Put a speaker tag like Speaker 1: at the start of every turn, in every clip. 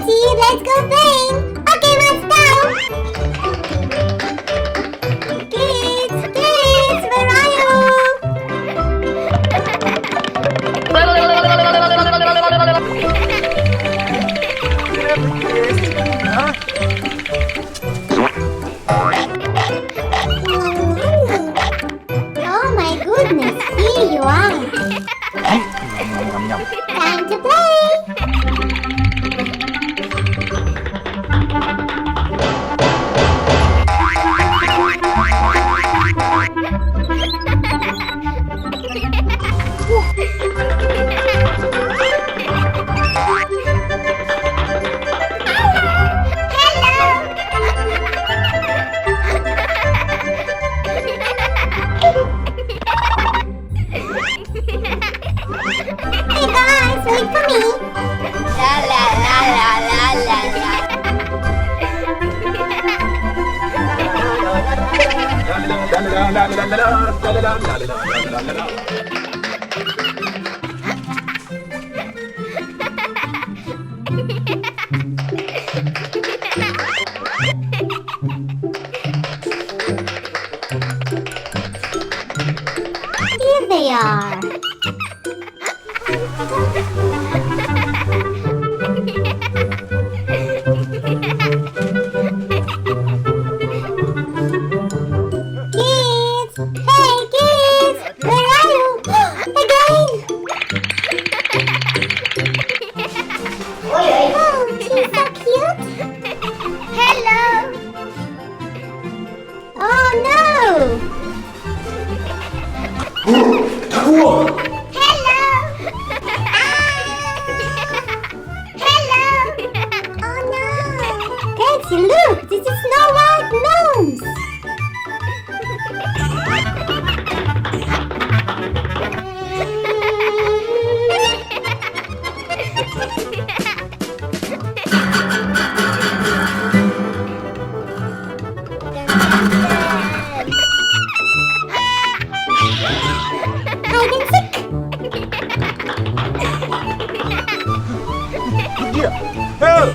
Speaker 1: Katy, let's go playing. Okay, let's go. Kids, where are you? Oh my goodness, here you are. Time to play. Hey guys, wait for me. La la la la la la la. Here they are. Kids! Hey kids! Where are you? Again! Oh, she's so cute! Hello! Oh no! Hello! Hello! Oh no! Katy, look! This is Snow White Gnomes! Hide and seek!
Speaker 2: Help!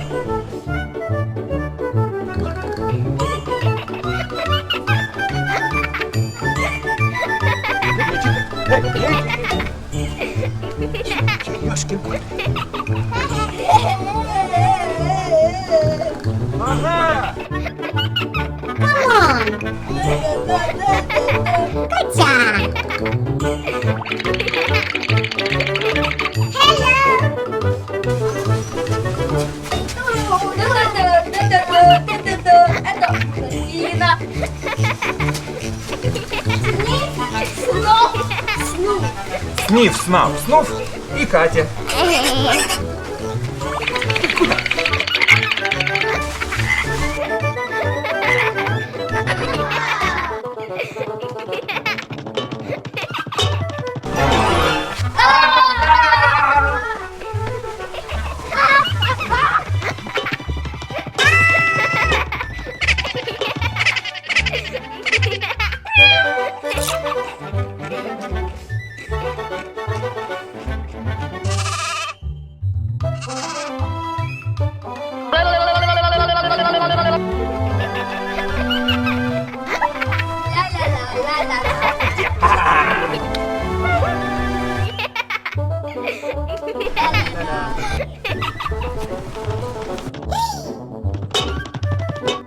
Speaker 2: Ага!
Speaker 1: Come on! Gotcha!
Speaker 2: Сниф, снав, снув и Катя.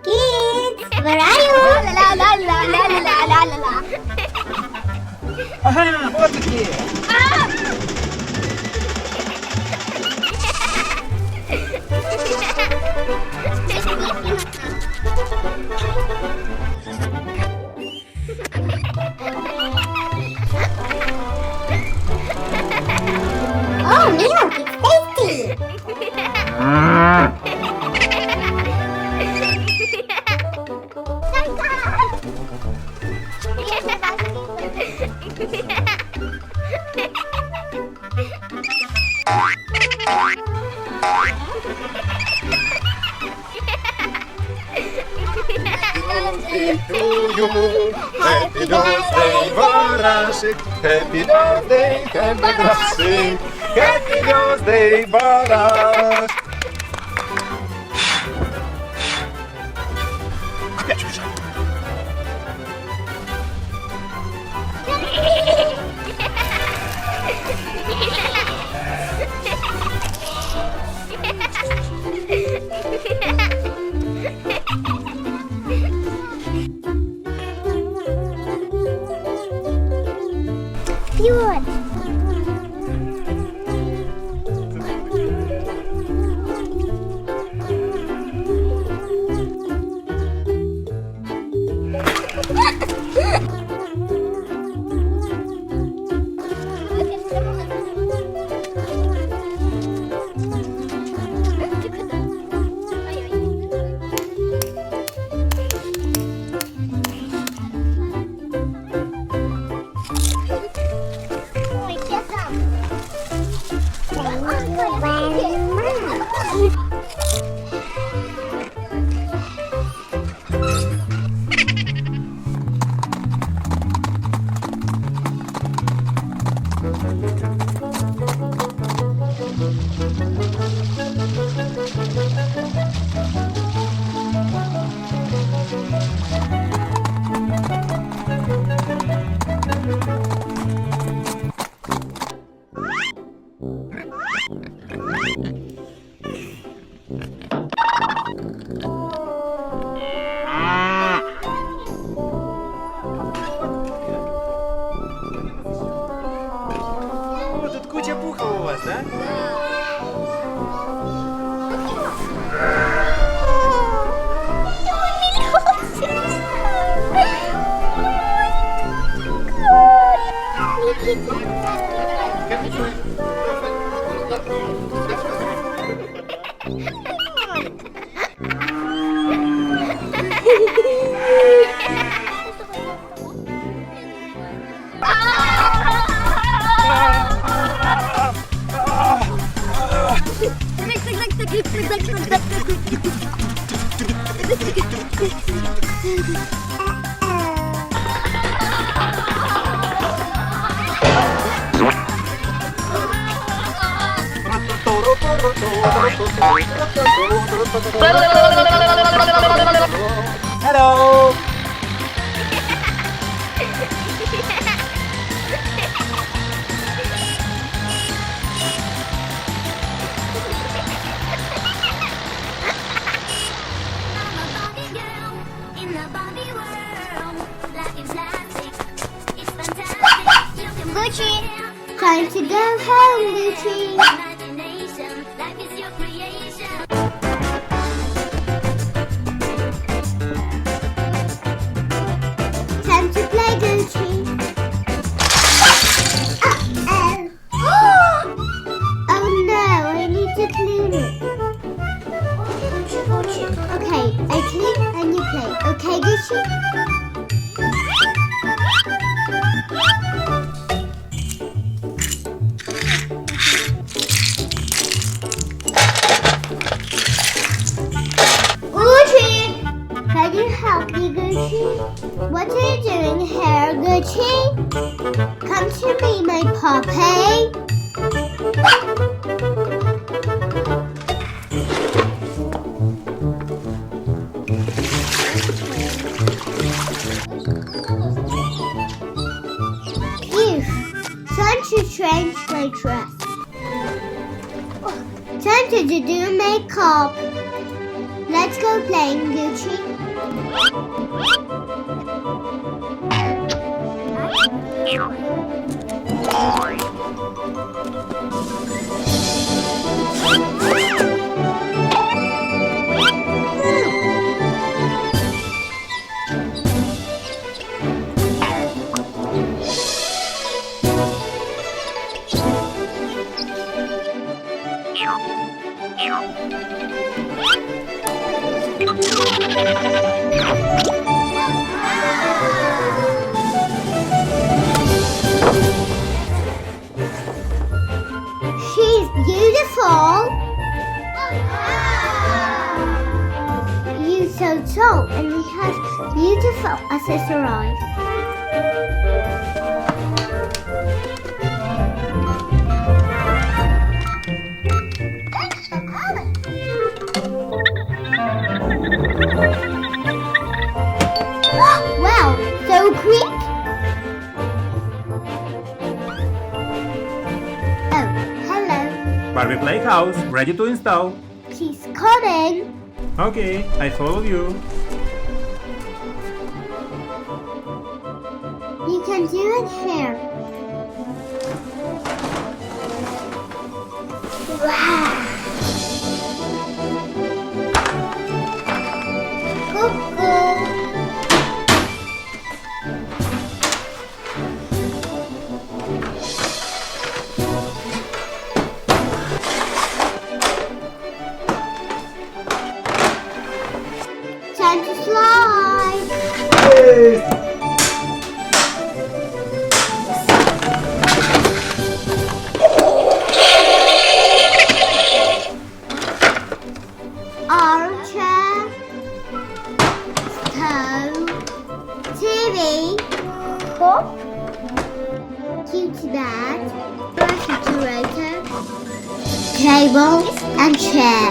Speaker 1: Kids, where are you? La la la la la la la la la.
Speaker 2: Ага, вот такие.
Speaker 1: Oh, milk, it's tasty.
Speaker 2: Happy birthday, барашек, happy birthday, happy birthday, happy birthday, бараш. Hello.
Speaker 1: Gucci, time to go home, Gucci. Time to play, Gucci. Uh-oh. Oh no, I need to clean it. Okay, I clean and you play. Okay, Gucci? Gucci! Can you help me, Gucci? What are you doing here, Gucci? Come to me, my puppy. Phew! Time to change my dress. Time to do makeup. Let's go playing, Gucci. She's beautiful. You're so tall and he has beautiful accessories. Thanks for calling. Wow, so quick. Oh, hello.
Speaker 2: Barbie Playhouse, ready to install.
Speaker 1: She's coming.
Speaker 2: Okay, I follow you.
Speaker 1: You can do it here. Wow. Cuckoo. Time to slide. Armchair, stove, TV, cup, cute bed, refrigerator, table, and chair.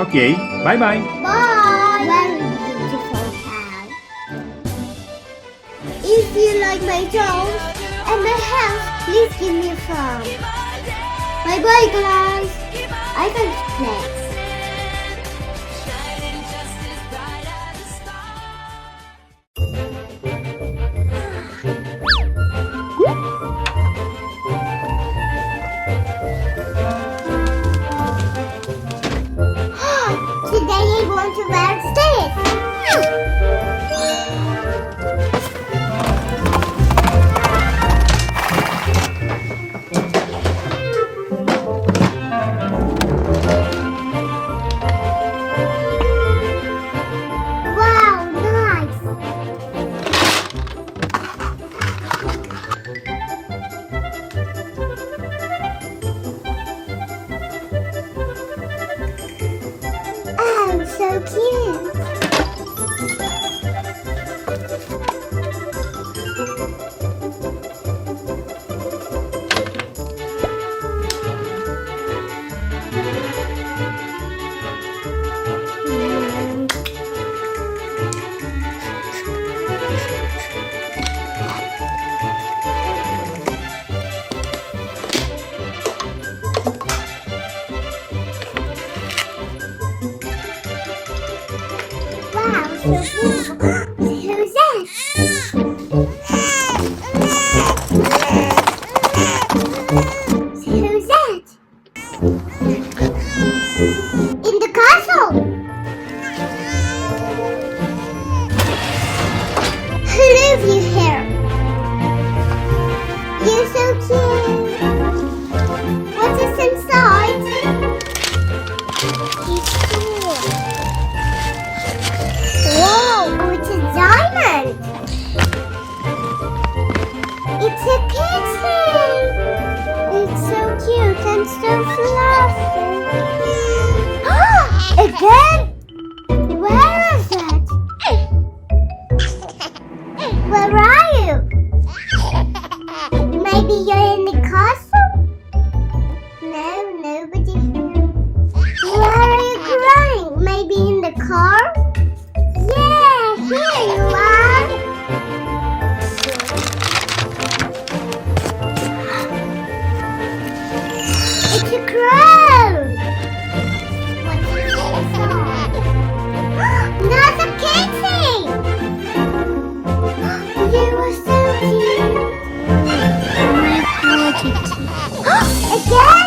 Speaker 2: Okay, bye-bye.
Speaker 1: Bye! Very beautiful house. If you like my dolls and my house, please give me a phone. Bye-bye, guys. I can play. Today I want to wear this. so cute. Wow, so beautiful. Who's that? Who's that? In the castle. Who live you here? You're so cute. What is inside? It's cool. Whoa, it's a diamond. It's a kitten. It's so cute and so fluffy. Again? Where is that? Where are you? Maybe you're in the castle? No, nobody here. Where are you crying? Maybe in the car? Yeah, here you are. It's a crow. What's inside? Not a kitty. You are so cute. My poor kitty. Again?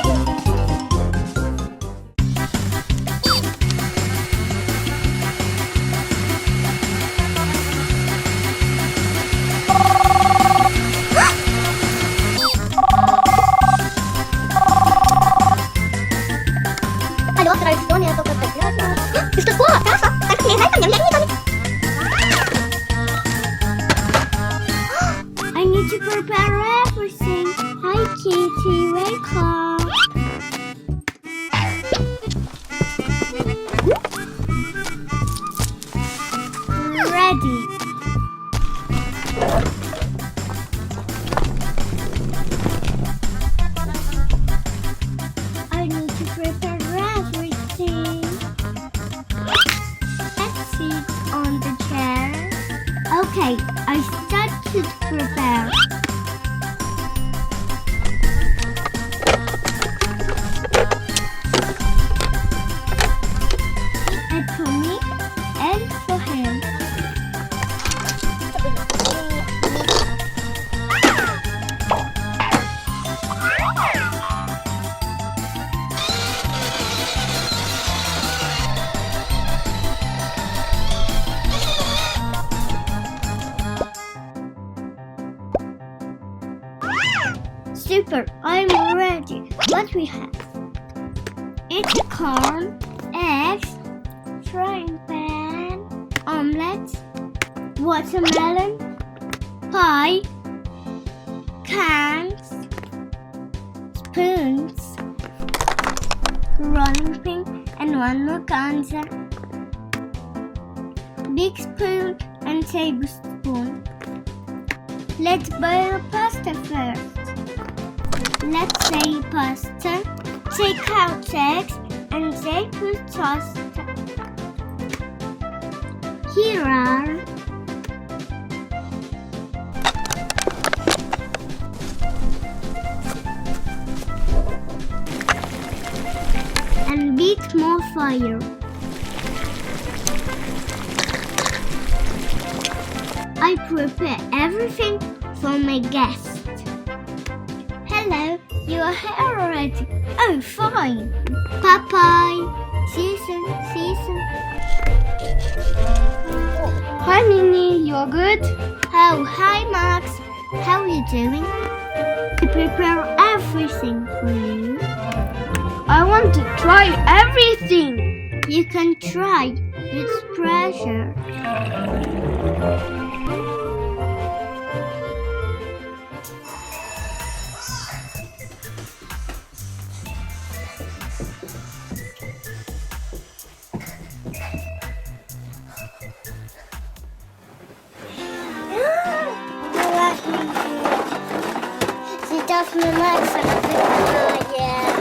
Speaker 1: Allora, tradizione a tocca per questo qua a casa? I need to prepare everything. Hi, Katy. Wake up. Ready. I need to prepare everything. Let's sit on the chair. Okay, I start to prepare. And for me and for him. Super, I'm ready. What we have? It's corn, eggs, frying pan, omelette, watermelon, pie, cans, spoons, rolling pin, and one more ganza. Big spoon and tablespoon. Let's boil pasta first. Let's say pasta. Take out eggs and they put toast. Here are and bit more fire. I prepare everything for my guest. Hello, you are here already. Oh, fine. Bye-bye. See you soon. See you soon.
Speaker 3: Hi Minnie, you're good?
Speaker 1: Oh, hi, Max. How are you doing? I prepare everything for you.
Speaker 3: I want to try everything.
Speaker 1: You can try. It's pressure. Макса розіграємо.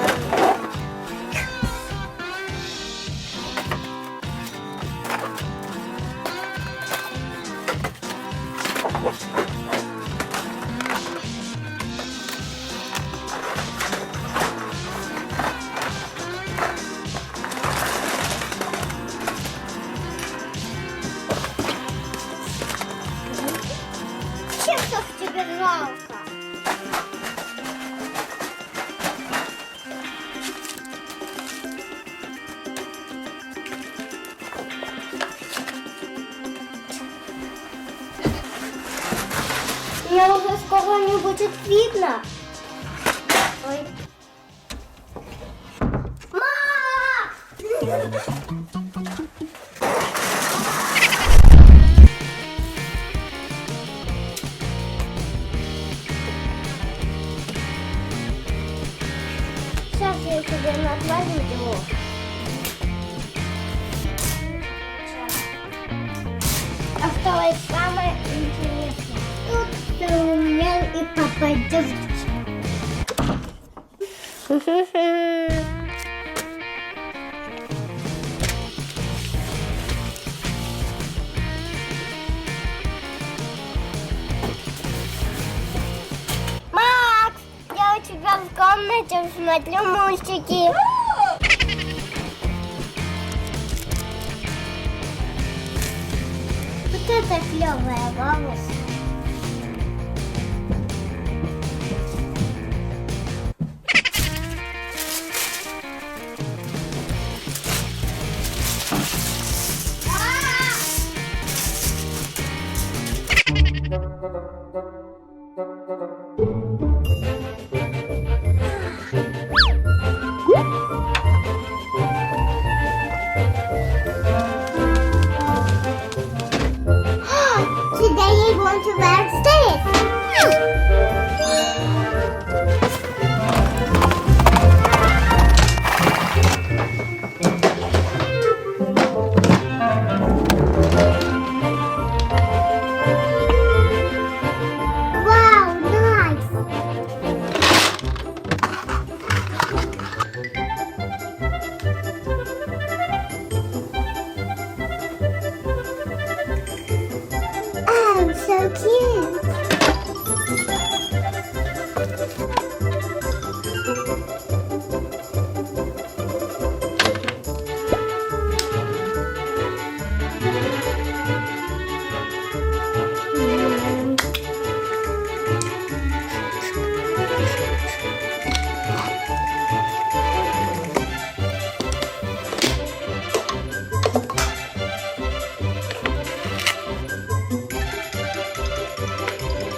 Speaker 1: Чего тебе жалко? Меня уже скоро не будет видно. Ой. Сейчас я тебе назвать видео. Осталось самое интересное. Тут у меня и попадет. Макс, я у тебя в комнате смотрю мультики. Вот это клевая волосы. Today you want to wear this. Wow, nice. Oh, so cute.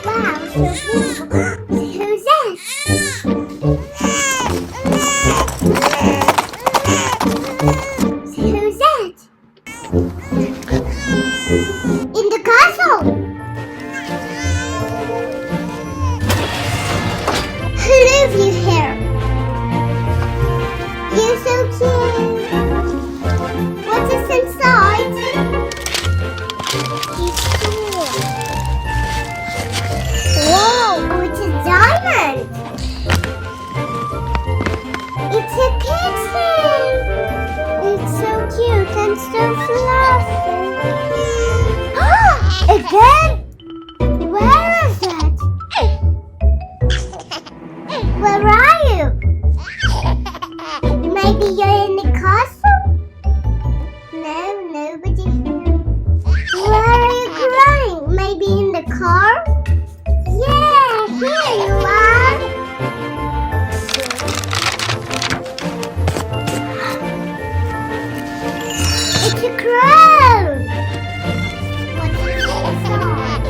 Speaker 1: Wow, so cool. Who's that? Who's that? In the castle? Who live you here? You're so cute. What is inside? He's cool. Whoa, it's a diamond. It's a kitten. It's so cute and so fluffy. Again? Where is it? Where are you? Maybe you're in the castle? No, nobody here. Where are you crying? Maybe in the car? Yeah, here you are. It's a crow. What is inside?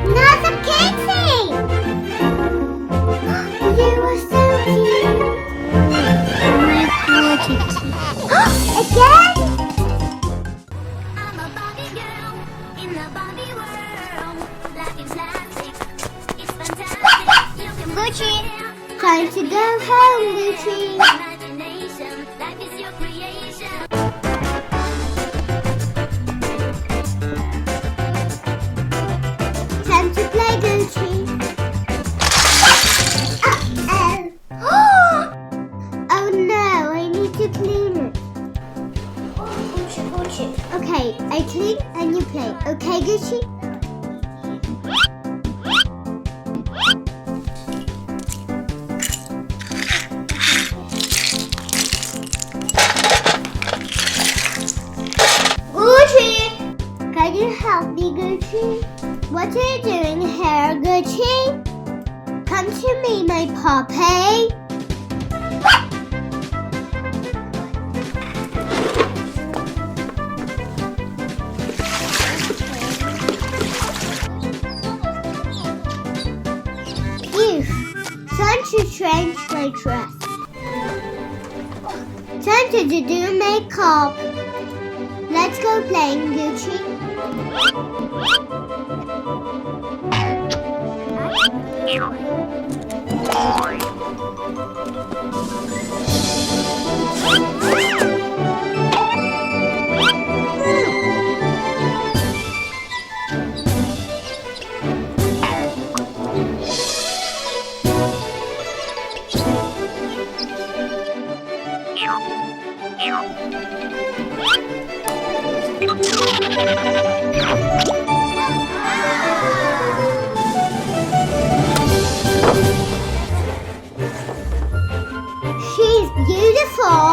Speaker 1: Another kitty. You are so cute. My poor kitty. Again?
Speaker 4: I'm a Barbie girl in the Barbie world. Life is plastic, it's fantastic. You can
Speaker 1: Gucci, time to go home, Gucci.
Speaker 4: imagination. Life is your creation.
Speaker 1: play. I clean and you play. Okay, Gucci? Gucci! Can you help me, Gucci? What are you doing here, Gucci? Come to me, my puppy. Time to change my dress. Time to do makeup. Let's go playing, Gucci. She's beautiful.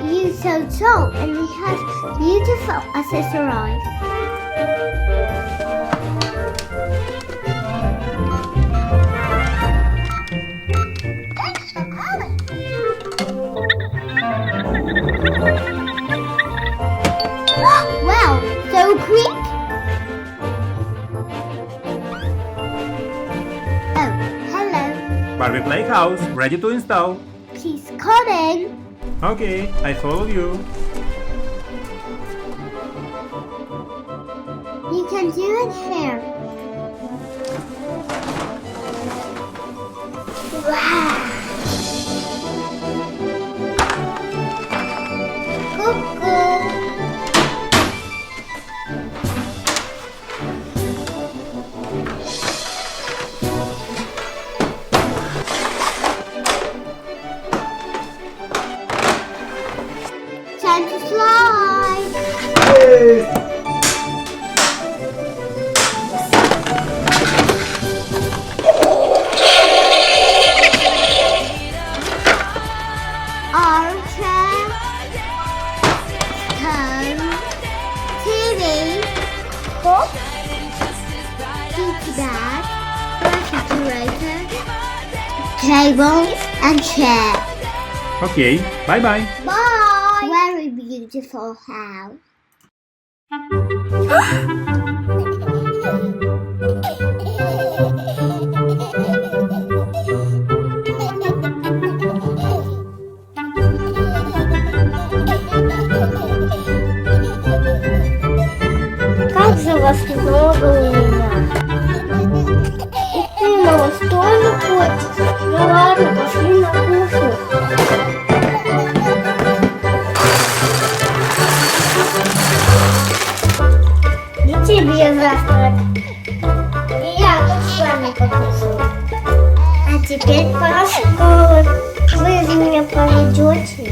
Speaker 1: He's so tall and he has beautiful accessories. Thanks for calling. Wow, so quick. Oh, hello.
Speaker 2: Barbie Playhouse, ready to install.
Speaker 1: She's coming.
Speaker 2: Okay, I follow you.
Speaker 1: You can do it here. Wow. Cuckoo. Time to slide. Armchair, phone, TV, book, pizza bag, refrigerator, table, and chair.
Speaker 2: Okay, bye bye.
Speaker 1: Bye. Very beautiful house. Как же вас много у меня. И ты, малыш, тоже хочешь? Ну ладно, пошли на кухню. И тебе завтрак. И я тут с вами покушаю. А теперь пора в школу. Вы же меня поведете.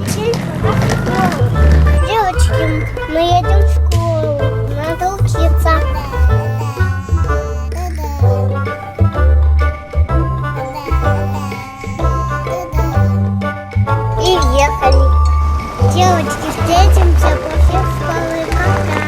Speaker 1: Теперь пора в школу. Девочки, мы едем в школу. Надо учиться. И ехали. Девочки, встретимся после школы. Пока.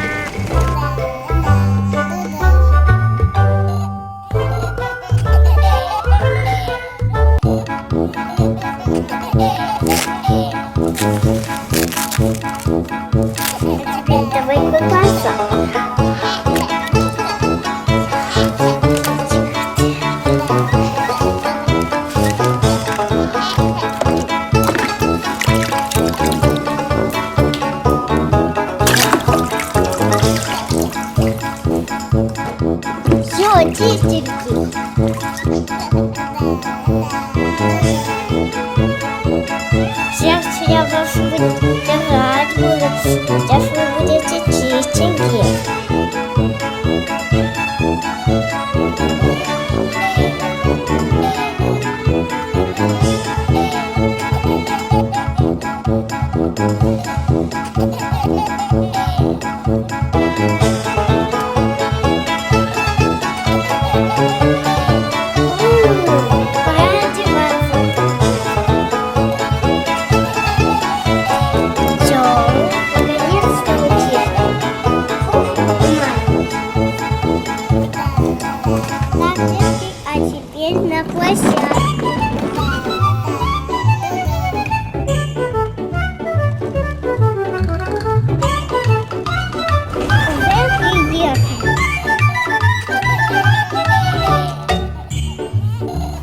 Speaker 1: Теперь давай купаться. Все, чистенький. Сейчас я вас вытирать буду. Сейчас вы будете чистенькие.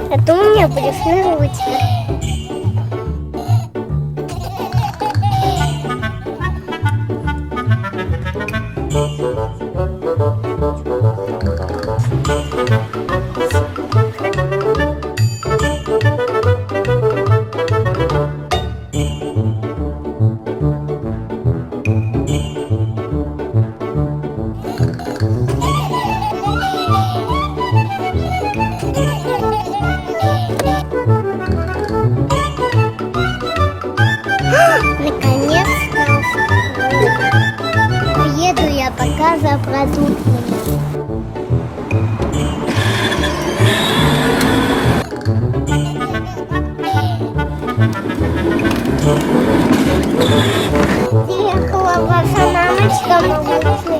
Speaker 1: А то у меня брюшные ручки. Наконец-то уеду я пока за продуктами. Приехала ваша мамочка, молодцы.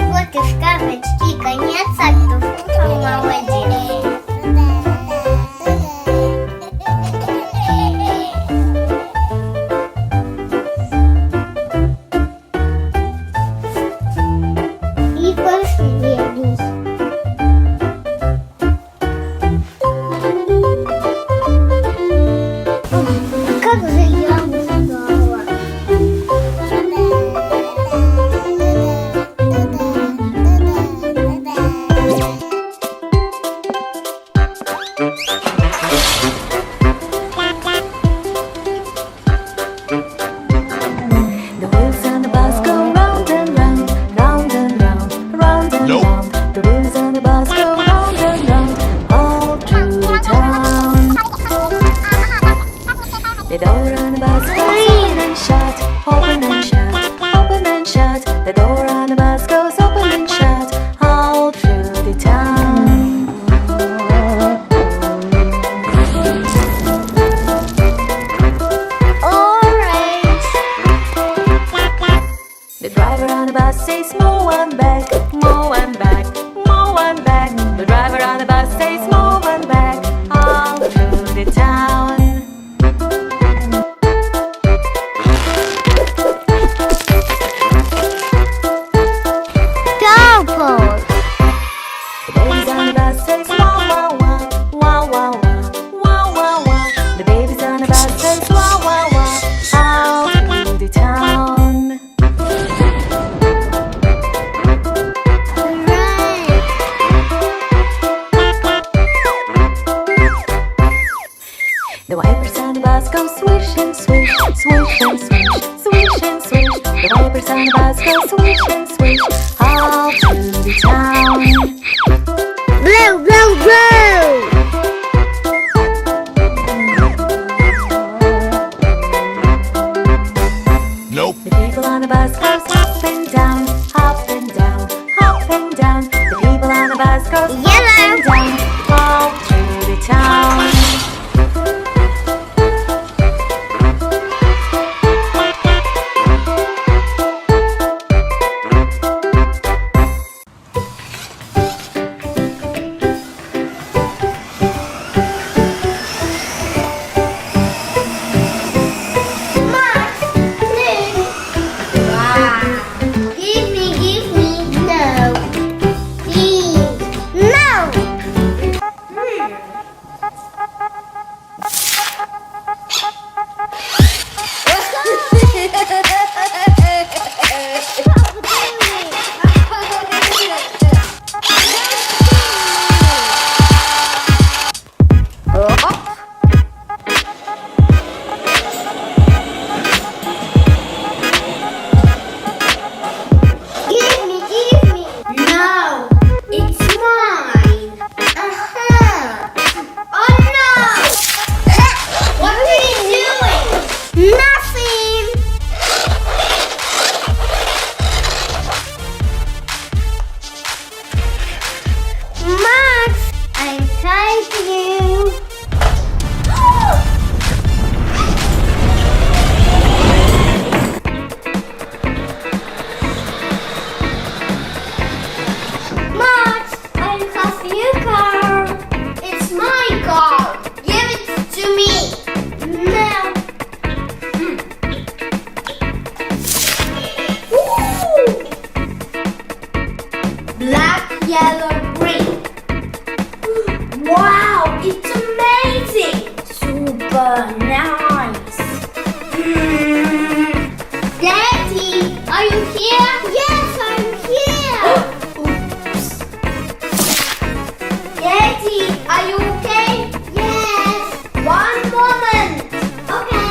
Speaker 1: Вот и шкафочки, конец актов. Молодец. И пошли. Как же я устала.
Speaker 5: The wheels on the bus go round and round, round and round, round and round. The wheels on the bus go round and round, all through the town. The door on the bus goes open and shut, open and shut, open and shut. The door on the bus goes open and shut, all through the town.
Speaker 1: Alright.
Speaker 5: The driver on the bus says move on back, move on back, move on back. The driver on the bus says move on back, all through the town.
Speaker 1: Double.
Speaker 5: The babies on the bus says wow wow wow, wow wow wow, wow wow wow. The babies on the bus says wow wow wow, all through the town.
Speaker 1: Right.
Speaker 5: The wipers on the bus go swish and swish, swish and swish, swish and swish. The wipers on the bus go swish and swish, all through the town.
Speaker 1: Blow, blow, blow.
Speaker 5: The people on the bus goes up and down, up and down, up and down. The people on the bus goes up and down, all through the town.
Speaker 3: here?
Speaker 1: Yes, I'm here.
Speaker 3: Katy, are you okay?
Speaker 1: Yes.
Speaker 3: One moment.
Speaker 1: Okay.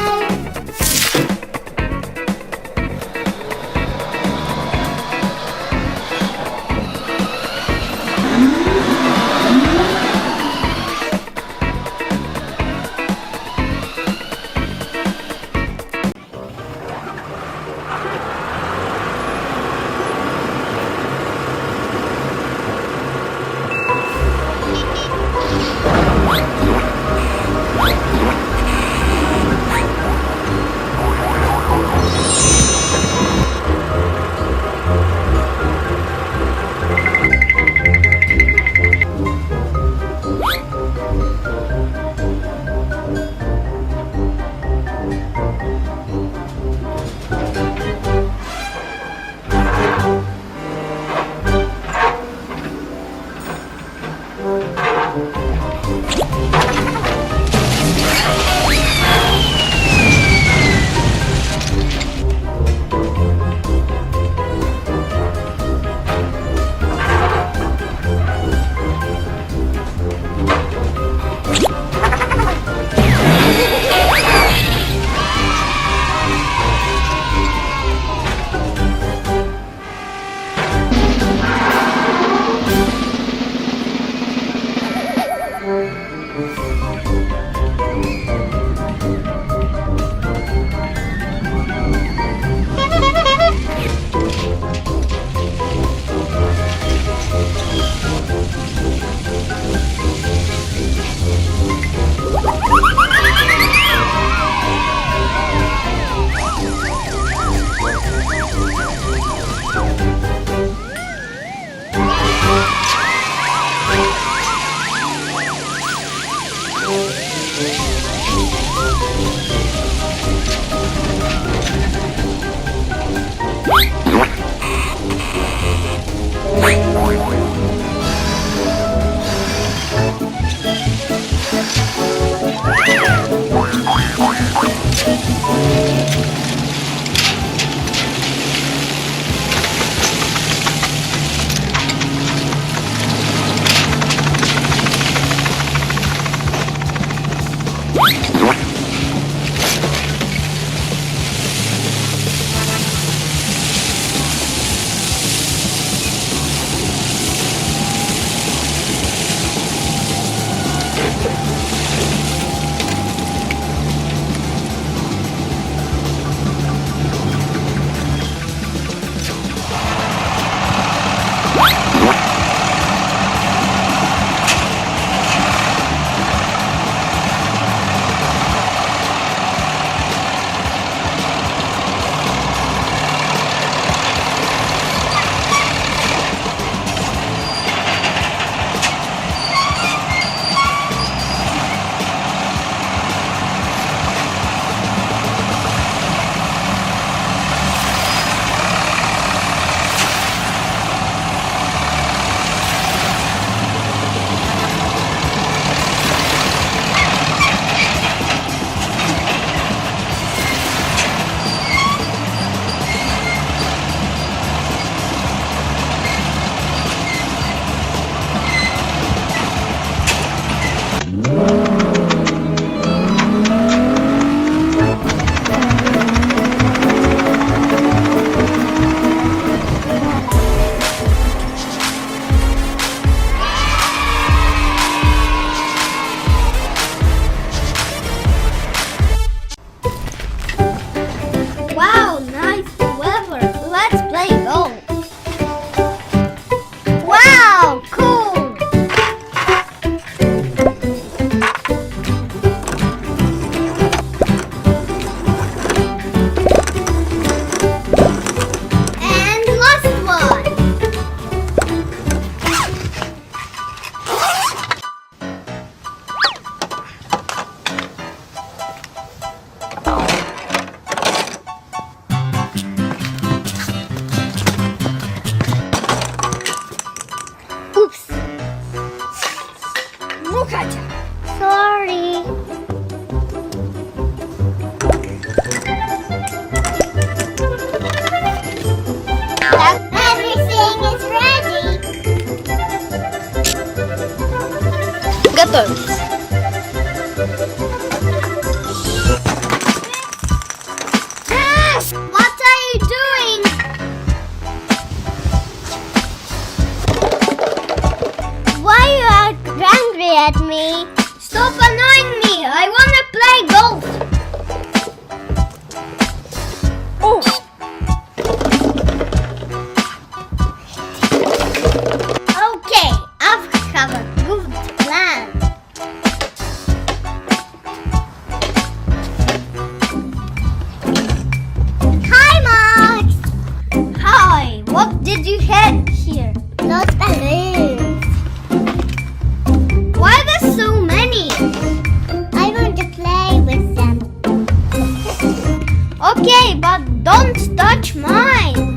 Speaker 3: Okay, but don't touch mine.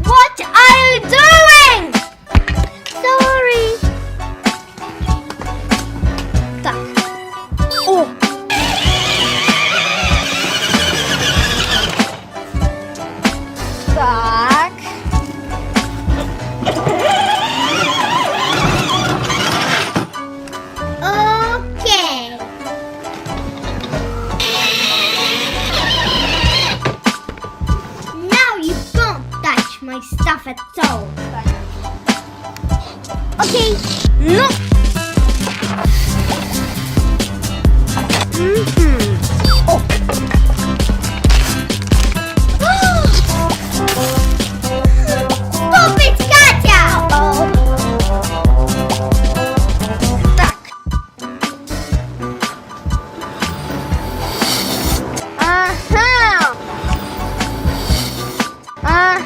Speaker 3: What are you doing? Sorry. Tak. O. Tak.
Speaker 1: Okay.
Speaker 3: Now you don't touch my stuff at all. Okay. No. Oh. Stop it, Katia! Tak. Aha! Aha!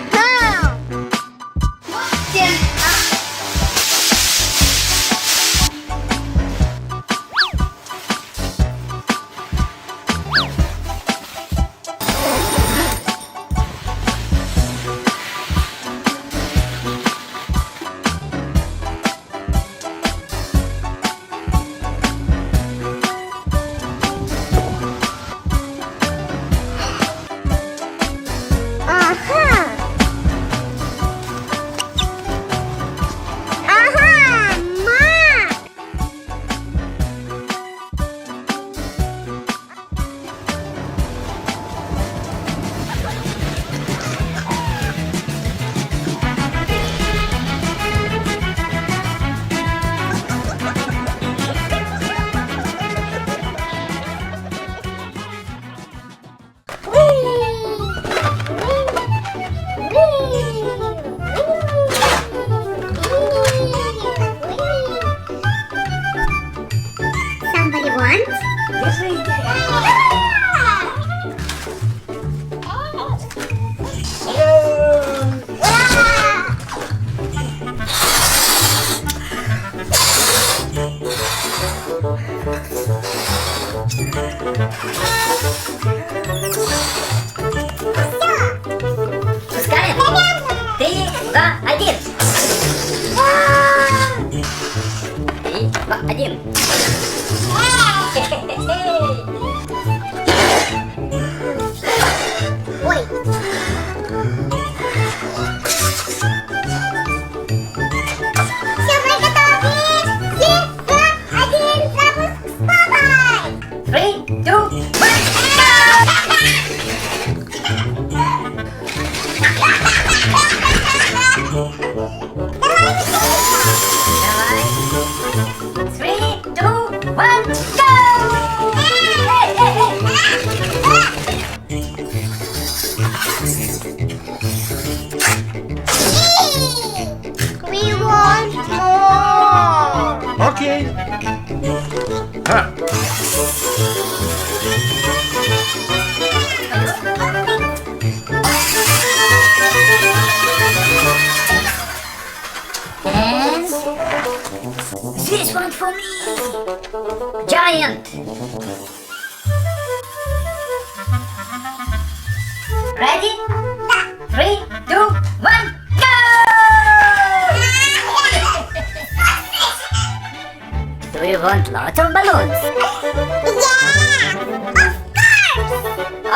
Speaker 1: Somebody wants?
Speaker 6: Пускаем. 3, 2, 1. 3, 2, 1.
Speaker 1: Ой. Все, мы готовы. 3, 2, 1, запуск с папой.
Speaker 6: 3, 2, 1, Давай. 3, 2, 1, go!
Speaker 1: We want more.
Speaker 2: Okay. Ha.
Speaker 6: And this one for me. Giant. Ready? 3, 2, 1, go! Do you want lots of balloons?
Speaker 1: Yeah, of course.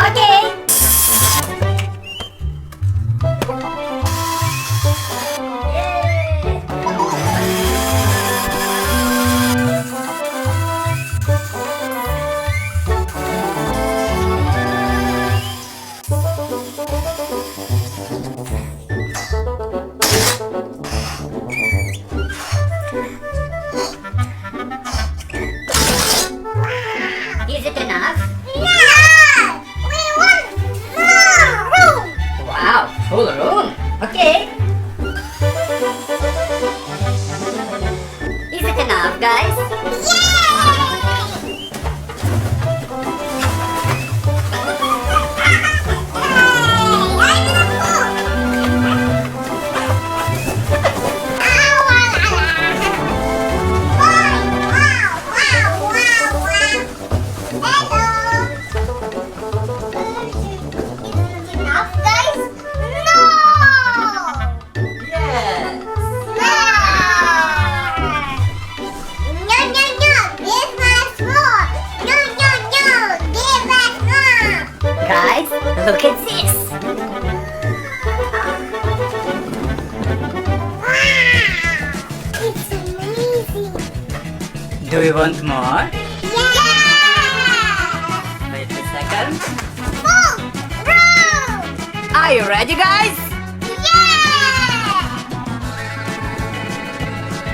Speaker 6: Okay. Is it enough?
Speaker 1: Yeah, we want more room.
Speaker 6: Wow, full room. Okay. Is it enough, guys?
Speaker 1: Wow, wow, wow.
Speaker 6: Look at this.
Speaker 1: It's amazing.
Speaker 6: Do you want more?
Speaker 1: Yeah!
Speaker 6: Wait a second.
Speaker 1: Boom! Room!
Speaker 6: Are you ready, guys?
Speaker 1: Yeah!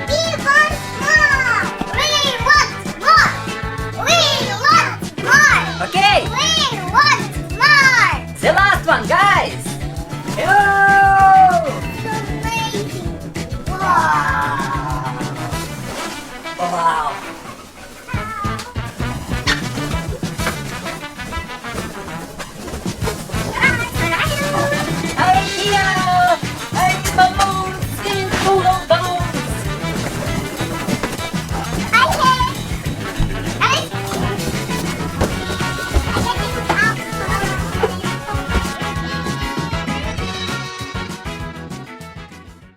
Speaker 1: We want more! We want more! We want more!
Speaker 6: Okay.
Speaker 1: We want more!
Speaker 6: The last one, guys. Yo!
Speaker 1: It's amazing! Wow!
Speaker 6: Wow. Idea! Hey, balloon!